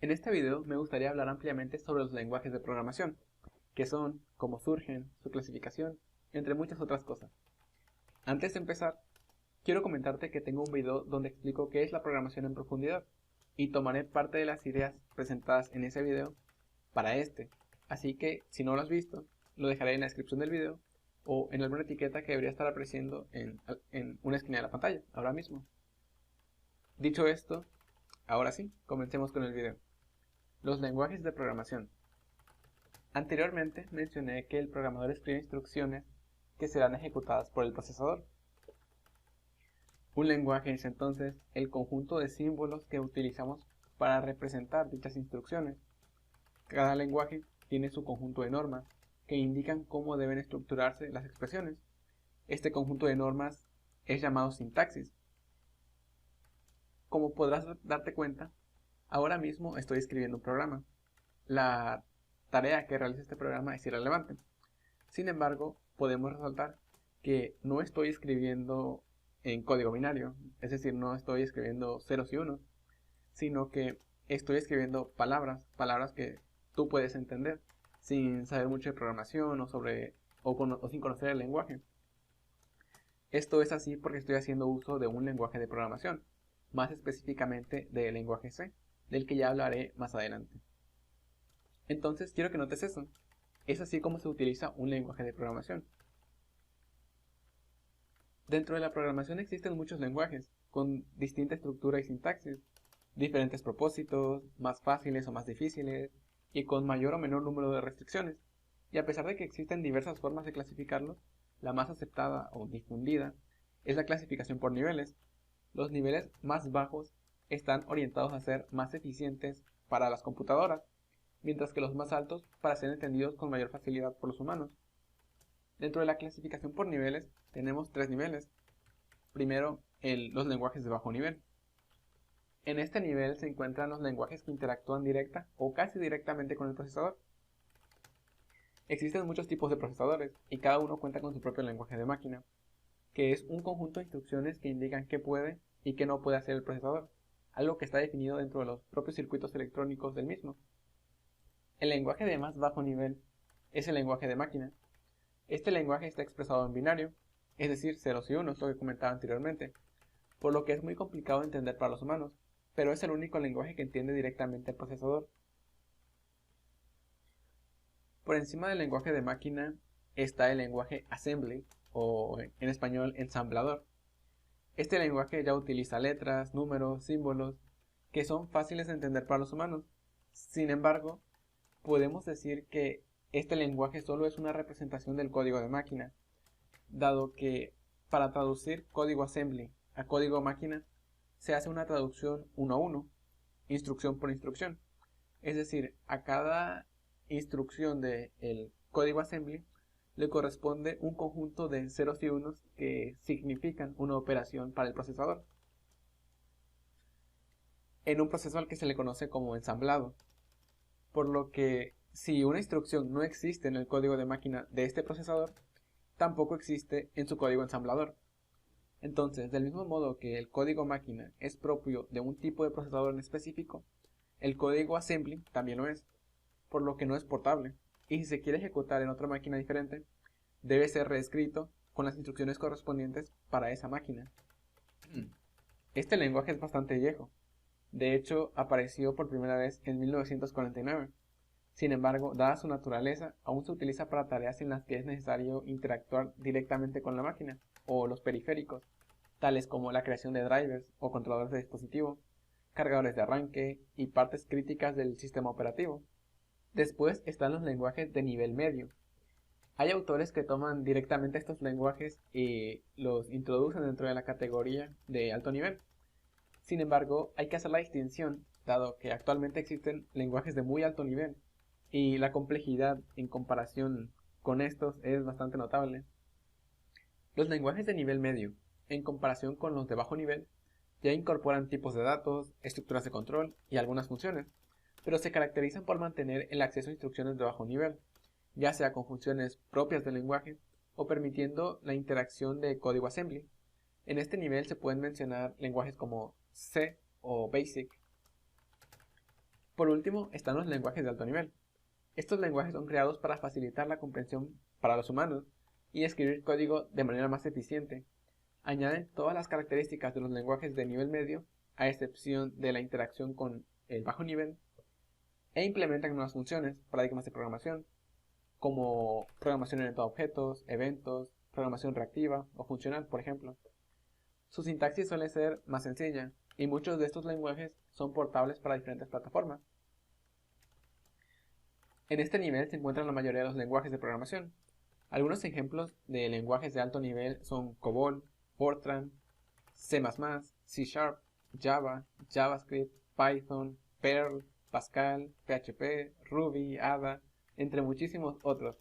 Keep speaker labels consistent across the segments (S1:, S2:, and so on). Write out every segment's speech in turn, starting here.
S1: En este video me gustaría hablar ampliamente sobre los lenguajes de programación, qué son, cómo surgen, su clasificación, entre muchas otras cosas. Antes de empezar, quiero comentarte que tengo un video donde explico qué es la programación en profundidad, y tomaré parte de las ideas presentadas en ese video para este, así que si no lo has visto, lo dejaré en la descripción del video o en alguna etiqueta que debería estar apareciendo en una esquina de la pantalla, ahora mismo. Dicho esto, ahora sí, comencemos con el video. Los lenguajes de programación. Anteriormente mencioné que el programador escribe instrucciones que serán ejecutadas por el procesador. Un lenguaje es entonces el conjunto de símbolos que utilizamos para representar dichas instrucciones. Cada lenguaje tiene su conjunto de normas que indican cómo deben estructurarse las expresiones. Este conjunto de normas es llamado sintaxis. Como podrás darte cuenta, ahora mismo estoy escribiendo un programa. La tarea que realiza este programa es irrelevante. Sin embargo, podemos resaltar que no estoy escribiendo en código binario, es decir, no estoy escribiendo ceros y unos, sino que estoy escribiendo palabras que tú puedes entender sin saber mucho de programación o sin conocer el lenguaje. Esto es así porque estoy haciendo uso de un lenguaje de programación, más específicamente del lenguaje C, del que ya hablaré más adelante. Entonces quiero que notes eso. Es así como se utiliza un lenguaje de programación. Dentro de la programación existen muchos lenguajes, con distinta estructura y sintaxis, diferentes propósitos, más fáciles o más difíciles, y con mayor o menor número de restricciones. Y a pesar de que existen diversas formas de clasificarlos, la más aceptada o difundida es la clasificación por niveles. Los niveles más bajos están orientados a ser más eficientes para las computadoras, mientras que los más altos para ser entendidos con mayor facilidad por los humanos. Dentro de la clasificación por niveles tenemos tres niveles. Primero, los lenguajes de bajo nivel. En este nivel se encuentran los lenguajes que interactúan directa o casi directamente con el procesador. Existen muchos tipos de procesadores y cada uno cuenta con su propio lenguaje de máquina, que es un conjunto de instrucciones que indican qué puede y qué no puede hacer el procesador, algo que está definido dentro de los propios circuitos electrónicos del mismo. El lenguaje de más bajo nivel es el lenguaje de máquina. Este lenguaje está expresado en binario, es decir, ceros y unos, lo que comentaba anteriormente, por lo que es muy complicado de entender para los humanos, pero es el único lenguaje que entiende directamente el procesador. Por encima del lenguaje de máquina está el lenguaje assembly, o en español ensamblador. Este lenguaje ya utiliza letras, números, símbolos, que son fáciles de entender para los humanos. Sin embargo, podemos decir que este lenguaje solo es una representación del código de máquina, dado que para traducir código assembly a código máquina se hace una traducción uno a uno, instrucción por instrucción. Es decir, a cada instrucción del código assembly le corresponde un conjunto de ceros y unos que significan una operación para el procesador, en un proceso al que se le conoce como ensamblado. Por lo que si una instrucción no existe en el código de máquina de este procesador, tampoco existe en su código ensamblador. Entonces, del mismo modo que el código máquina es propio de un tipo de procesador en específico, el código assembly también lo es, por lo que no es portable, y si se quiere ejecutar en otra máquina diferente, debe ser reescrito con las instrucciones correspondientes para esa máquina. Este lenguaje es bastante viejo, de hecho apareció por primera vez en 1949. Sin embargo, dada su naturaleza, aún se utiliza para tareas en las que es necesario interactuar directamente con la máquina o los periféricos, tales como la creación de drivers o controladores de dispositivo, cargadores de arranque y partes críticas del sistema operativo. Después están los lenguajes de nivel medio. Hay autores que toman directamente estos lenguajes y los introducen dentro de la categoría de alto nivel. Sin embargo, hay que hacer la distinción, dado que actualmente existen lenguajes de muy alto nivel y la complejidad en comparación con estos es bastante notable. Los lenguajes de nivel medio, en comparación con los de bajo nivel, ya incorporan tipos de datos, estructuras de control y algunas funciones, pero se caracterizan por mantener el acceso a instrucciones de bajo nivel, ya sea con funciones propias del lenguaje o permitiendo la interacción de código assembly. En este nivel se pueden mencionar lenguajes como C o BASIC. Por último, están los lenguajes de alto nivel. Estos lenguajes son creados para facilitar la comprensión para los humanos y escribir código de manera más eficiente. Añaden todas las características de los lenguajes de nivel medio, a excepción de la interacción con el bajo nivel, e implementan nuevas funciones, paradigmas de programación, como programación orientada a objetos, eventos, programación reactiva o funcional, por ejemplo. Su sintaxis suele ser más sencilla, y muchos de estos lenguajes son portables para diferentes plataformas. En este nivel se encuentran la mayoría de los lenguajes de programación. Algunos ejemplos de lenguajes de alto nivel son COBOL, Fortran, C++, C Sharp, Java, JavaScript, Python, Perl, Pascal, PHP, Ruby, Ada, entre muchísimos otros.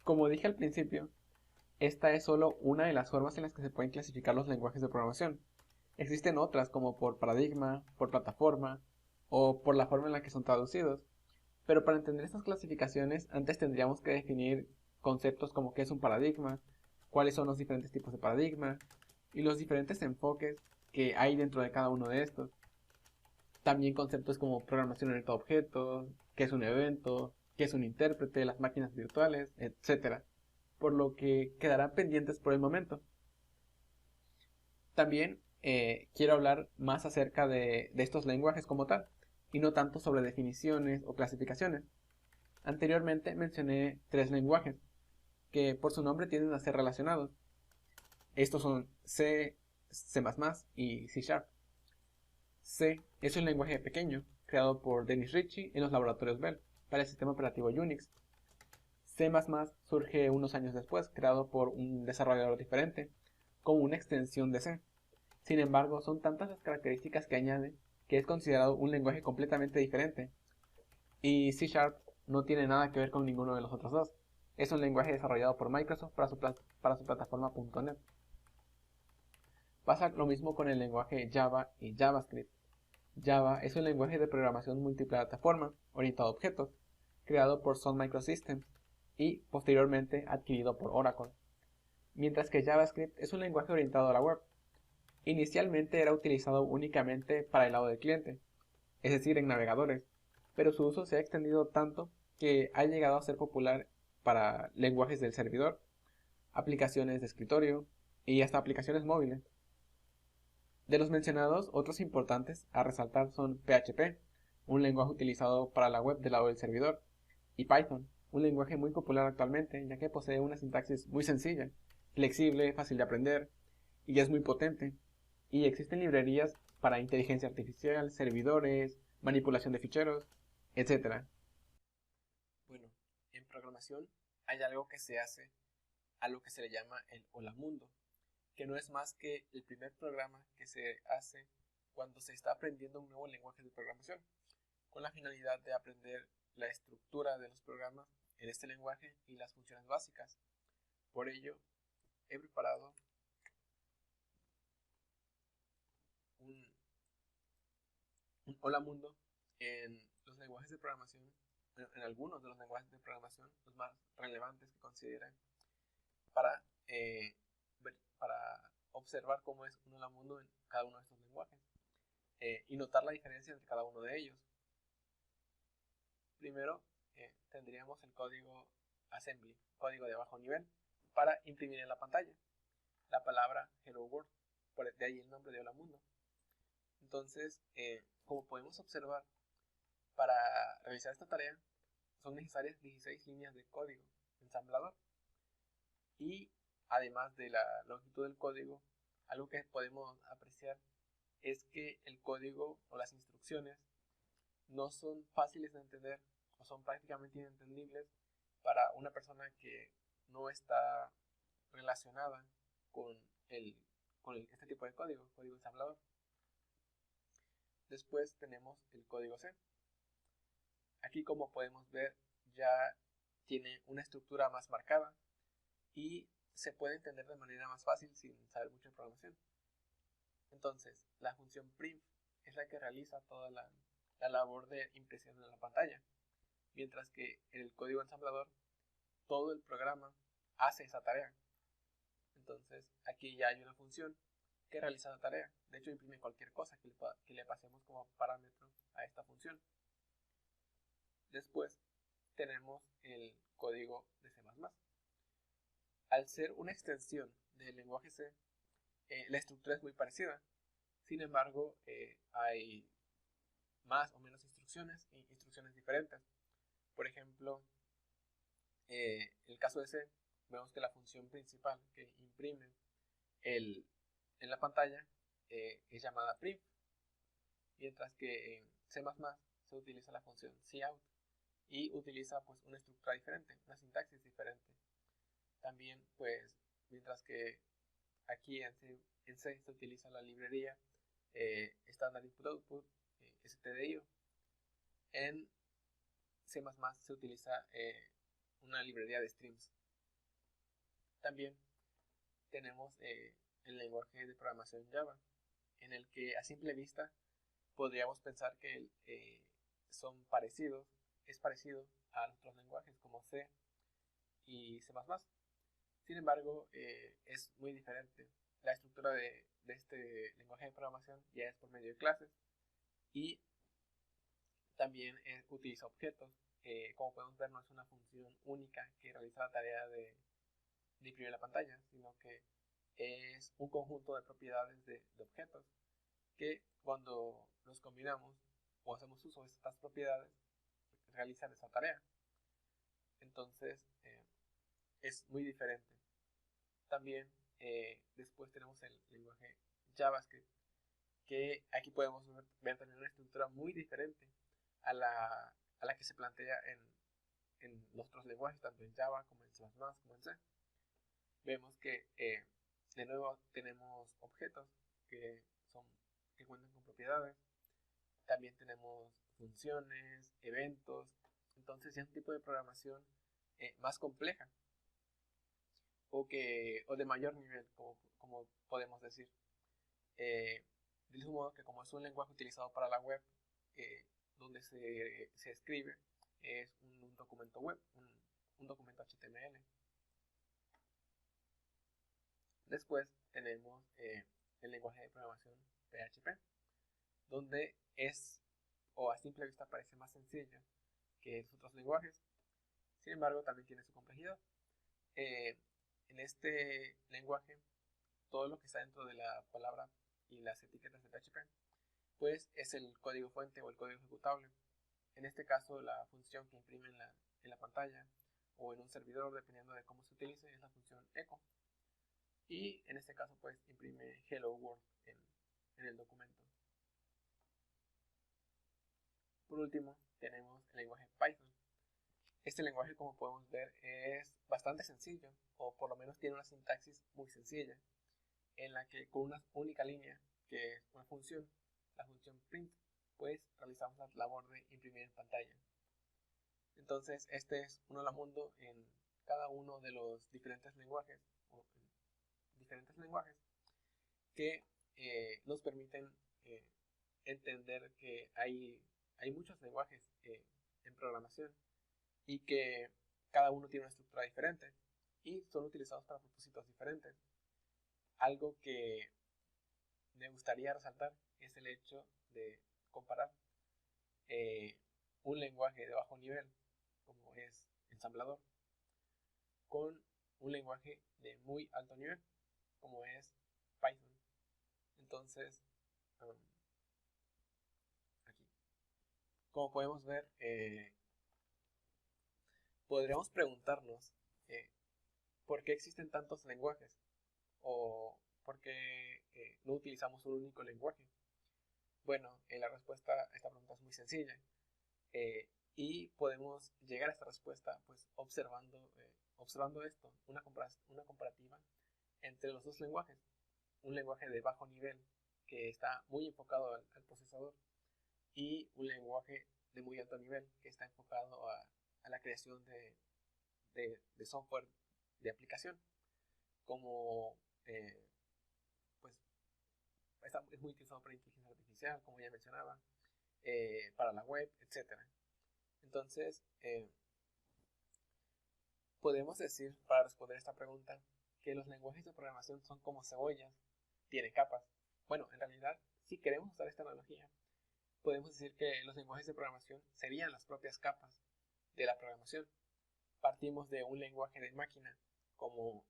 S1: Como dije al principio, esta es solo una de las formas en las que se pueden clasificar los lenguajes de programación. Existen otras como por paradigma, por plataforma o por la forma en la que son traducidos. Pero para entender estas clasificaciones, antes tendríamos que definir conceptos como qué es un paradigma, cuáles son los diferentes tipos de paradigma y los diferentes enfoques que hay dentro de cada uno de estos. También conceptos como programación orientada a objetos, qué es un evento, qué es un intérprete, las máquinas virtuales, etc. Por lo que quedarán pendientes por el momento. También quiero hablar más acerca de estos lenguajes como tal, y no tanto sobre definiciones o clasificaciones. Anteriormente mencioné tres lenguajes, que por su nombre tienden a ser relacionados. Estos son C, C++ y C Sharp. C es un lenguaje pequeño, creado por Dennis Ritchie en los laboratorios Bell para el sistema operativo Unix. C++ surge unos años después, creado por un desarrollador diferente, como una extensión de C. Sin embargo, son tantas las características que añade que es considerado un lenguaje completamente diferente. Y C Sharp no tiene nada que ver con ninguno de los otros dos. Es un lenguaje desarrollado por Microsoft para su plataforma .NET. Pasa lo mismo con el lenguaje Java y JavaScript. Java es un lenguaje de programación multiplataforma orientado a objetos, creado por Sun Microsystems y posteriormente adquirido por Oracle. Mientras que JavaScript es un lenguaje orientado a la web. Inicialmente era utilizado únicamente para el lado del cliente, es decir, en navegadores, pero su uso se ha extendido tanto que ha llegado a ser popular para lenguajes del servidor, aplicaciones de escritorio y hasta aplicaciones móviles. De los mencionados, otros importantes a resaltar son PHP, un lenguaje utilizado para la web del lado del servidor, y Python, un lenguaje muy popular actualmente, ya que posee una sintaxis muy sencilla, flexible, fácil de aprender, y es muy potente. Y existen librerías para inteligencia artificial, servidores, manipulación de ficheros, etc. Bueno, en programación hay algo que se hace a lo que se le llama el Hola Mundo, que no es más que el primer programa que se hace cuando se está aprendiendo un nuevo lenguaje de programación, con la finalidad de aprender la estructura de los programas en este lenguaje y las funciones básicas. Por ello, he preparado un, Hola Mundo en los lenguajes de programación, en algunos de los lenguajes de programación, los más relevantes que consideran, para, para observar cómo es un Hola Mundo en cada uno de estos lenguajes y notar la diferencia entre cada uno de ellos. Primero, tendríamos el código assembly, código de bajo nivel, para imprimir en la pantalla la palabra Hello World, de ahí el nombre de Hola Mundo. Entonces, como podemos observar, para realizar esta tarea son necesarias 16 líneas de código ensamblador. Y además de la longitud del código, algo que podemos apreciar es que el código o las instrucciones no son fáciles de entender o son prácticamente inentendibles para una persona que no está relacionada con, este tipo de código ensamblador. Después tenemos el código C. Aquí, como podemos ver, ya tiene una estructura más marcada y se puede entender de manera más fácil sin saber mucho de programación. Entonces, la función print es la que realiza toda la labor de impresión en la pantalla, mientras que en el código ensamblador todo el programa hace esa tarea. Entonces, aquí ya hay una función que realiza la tarea. De hecho, imprime cualquier cosa que le pasemos como parámetro a esta función. Después tenemos el código de C++. Al ser una extensión del lenguaje C, la estructura es muy parecida. Sin embargo, hay más o menos instrucciones y instrucciones diferentes. Por ejemplo, en el caso de C, vemos que la función principal que imprime en la pantalla es llamada print, mientras que en C++ se utiliza la función cout y utiliza pues una estructura diferente, una sintaxis diferente. También pues mientras que aquí en C se utiliza la librería Standard Input Output stdio, en C++ se utiliza una librería de streams. También tenemos el lenguaje de programación Java, en el que a simple vista podríamos pensar que son parecidos, es parecido a otros lenguajes como C y C++. Sin embargo, es muy diferente. La estructura de este lenguaje de programación ya es por medio de clases y también utiliza objetos. Como podemos ver, no es una función única que realiza la tarea de imprimir la pantalla, sino que es un conjunto de propiedades de objetos que cuando los combinamos o hacemos uso de estas propiedades realizan esa tarea. Entonces es muy diferente. También después tenemos el lenguaje JavaScript, que aquí podemos ver también una estructura muy diferente a la que se plantea en los otros lenguajes, tanto en Java como en C++ como en C. Vemos que de nuevo tenemos objetos que cuentan con propiedades. También tenemos funciones, eventos. Entonces ya es un tipo de programación más compleja o de mayor nivel, como podemos decir. Del mismo modo que como es un lenguaje utilizado para la web, donde se escribe, es un documento web, un documento HTML. Después tenemos el lenguaje de programación PHP, donde es, o a simple vista parece más sencillo que los otros lenguajes. Sin embargo, también tiene su complejidad. En este lenguaje, todo lo que está dentro de la palabra y las etiquetas de PHP, pues es el código fuente o el código ejecutable. En este caso, la función que imprime en la pantalla o en un servidor, dependiendo de cómo se utilice, es la función echo. Y en este caso, pues imprime hello world en el documento. Por último, tenemos el lenguaje Python. Este lenguaje, como podemos ver, es bastante sencillo, o por lo menos tiene una sintaxis muy sencilla, en la que con una única línea, que es una función, la función print, pues realizamos la labor de imprimir en pantalla. Entonces, este es un hola mundo en cada uno de los diferentes lenguajes, que nos permiten entender que hay muchos lenguajes en programación y que cada uno tiene una estructura diferente y son utilizados para propósitos diferentes. Algo que me gustaría resaltar es el hecho de comparar un lenguaje de bajo nivel, como es ensamblador, con un lenguaje de muy alto nivel, como es Python. Entonces, aquí, como podemos ver, podríamos preguntarnos por qué existen tantos lenguajes o por qué no utilizamos un único lenguaje. Bueno, la respuesta a esta pregunta es muy sencilla y podemos llegar a esta respuesta pues observando esto, una comparativa entre los dos lenguajes. Un lenguaje de bajo nivel que está muy enfocado al procesador y un lenguaje de muy alto nivel que está enfocado a la creación de software de aplicación, como pues es muy utilizado para inteligencia artificial, como ya mencionaba, para la web, etcétera. Entonces, podemos decir, para responder esta pregunta, que los lenguajes de programación son como cebollas, tienen capas. Bueno, en realidad, si queremos usar esta analogía, podemos decir que los lenguajes de programación serían las propias capas de la programación. Partimos de un lenguaje de máquina como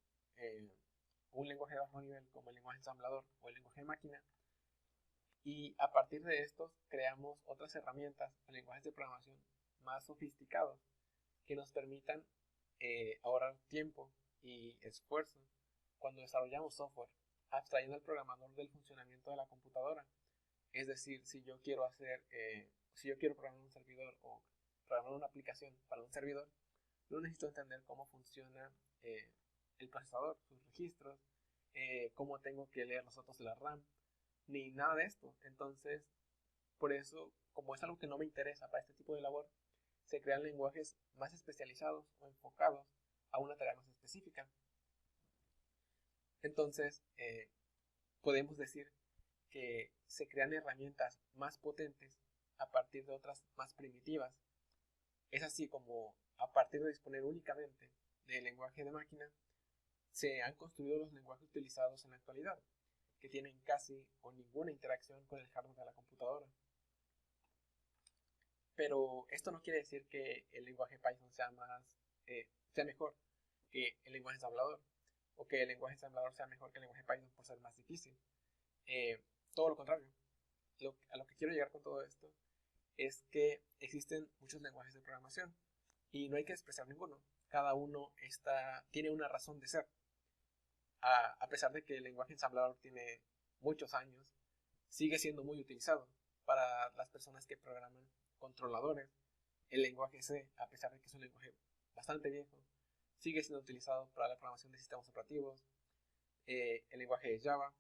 S1: un lenguaje de bajo nivel como el lenguaje ensamblador o el lenguaje de máquina, y a partir de estos creamos otras herramientas o lenguajes de programación más sofisticados que nos permitan ahorrar tiempo y esfuerzo cuando desarrollamos software, abstrayendo al programador del funcionamiento de la computadora. Es decir, si yo quiero programar un servidor o programar una aplicación para un servidor, no necesito entender cómo funciona el procesador, sus registros, cómo tengo que leer los datos de la RAM, ni nada de esto. Entonces, por eso, como es algo que no me interesa para este tipo de labor, se crean lenguajes más especializados o enfocados a una tarea más específica. Entonces, podemos decir que se crean herramientas más potentes a partir de otras más primitivas. Es así como, a partir de disponer únicamente del lenguaje de máquina, se han construido los lenguajes utilizados en la actualidad, que tienen casi o ninguna interacción con el hardware de la computadora. Pero esto no quiere decir que el lenguaje Python sea mejor que el lenguaje ensamblador, o que el lenguaje ensamblador sea mejor que el lenguaje Python por ser más difícil. Todo lo contrario. A lo que quiero llegar con todo esto es que existen muchos lenguajes de programación y no hay que despreciar ninguno. Cada uno tiene una razón de ser. A pesar de que el lenguaje ensamblador tiene muchos años, sigue siendo muy utilizado para las personas que programan controladores. El lenguaje C, a pesar de que es un lenguaje bastante viejo, sigue siendo utilizado para la programación de sistemas operativos. El lenguaje de Java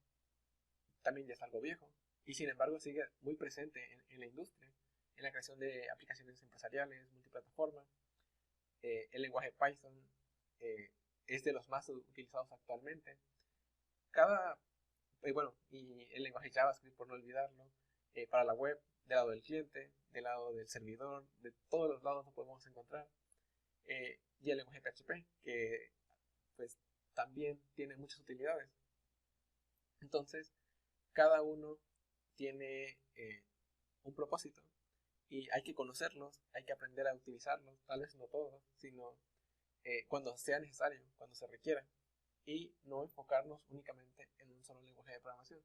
S1: también ya es algo viejo y sin embargo sigue muy presente en la industria, en la creación de aplicaciones empresariales, multiplataforma. El lenguaje Python es de los más utilizados actualmente. Y el lenguaje JavaScript, por no olvidarlo, para la web, del lado del cliente, del lado del servidor, de todos los lados lo podemos encontrar. Y el lenguaje PHP, que pues también tiene muchas utilidades. Entonces, cada uno tiene un propósito y hay que conocerlos, hay que aprender a utilizarlos, tal vez no todos, sino cuando sea necesario, cuando se requiera, y no enfocarnos únicamente en un solo lenguaje de programación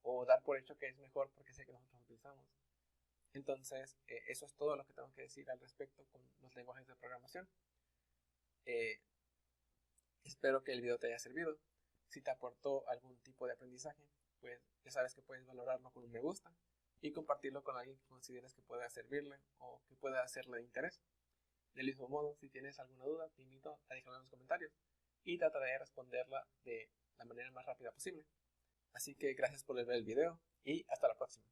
S1: o dar por hecho que es mejor porque sé que nosotros lo utilizamos. Entonces, eso es todo lo que tengo que decir al respecto con los lenguajes de programación. Eh, Espero que el video te haya servido. Si te aportó algún tipo de aprendizaje, pues ya sabes que puedes valorarlo con un me gusta y compartirlo con alguien que consideres que pueda servirle o que pueda hacerle de interés. Del mismo modo, si tienes alguna duda, te invito a dejarla en los comentarios y trataré de responderla de la manera más rápida posible. Así que gracias por ver el video y hasta la próxima.